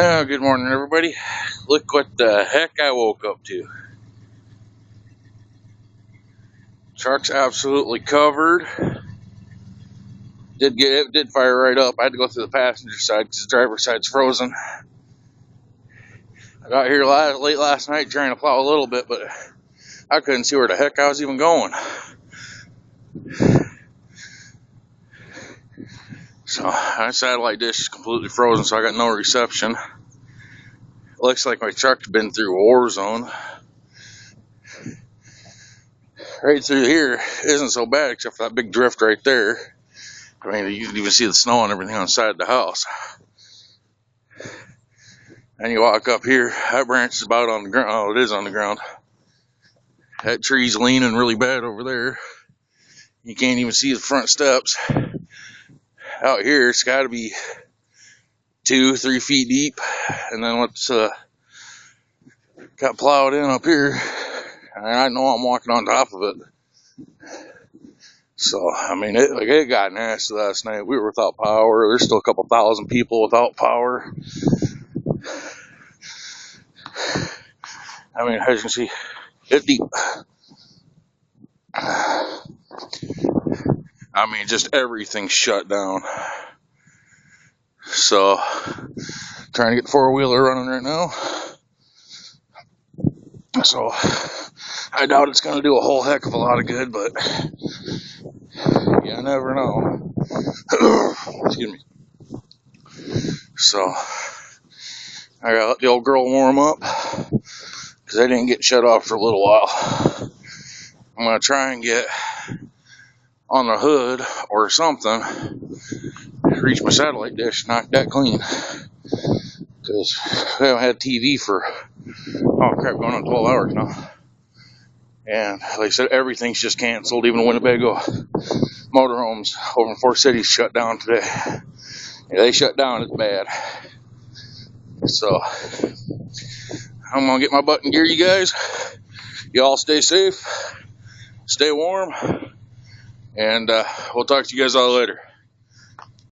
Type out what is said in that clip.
Oh, good morning, everybody. Look what the heck I woke up to. Truck's absolutely covered. It did fire right up. I had to go through the passenger side because the driver's side's frozen. I got here late last night trying to plow a little bit, but I couldn't see where the heck I was even going. So my satellite dish is completely frozen, so I got no reception. It looks like my truck's been through a war zone. Right through here isn't so bad except for that big drift right there. I mean, you can even see the snow and everything on the side of the house. And you walk up here, that branch is about on the ground. Oh, it is on the ground. That tree's leaning really bad over there. You can't even see the front steps. Out here, it's got to be 2-3 feet deep. And then what's got plowed in up here, and I know I'm walking on top of it. So, I mean, it got nasty last night. We were without power. There's still a couple thousand people without power. I mean, as you can see, it's deep. I mean, just everything's shut down. So, trying to get the four-wheeler running right now. So, I doubt it's going to do a whole heck of a lot of good, but you never know. Excuse me. So, I gotta let the old girl warm up because I didn't get shut off for a little while. I'm going to try and get on the hood or something, reach my satellite dish, knock that clean. Because we haven't had TV for, oh crap, going on 12 hours now. And like I said, everything's just canceled. Even Winnebago motorhomes over in Four Cities shut down today. Yeah, they shut down, it's bad. So, I'm going to get my butt in gear, you guys. Y'all stay safe, stay warm, and we'll talk to you guys all later.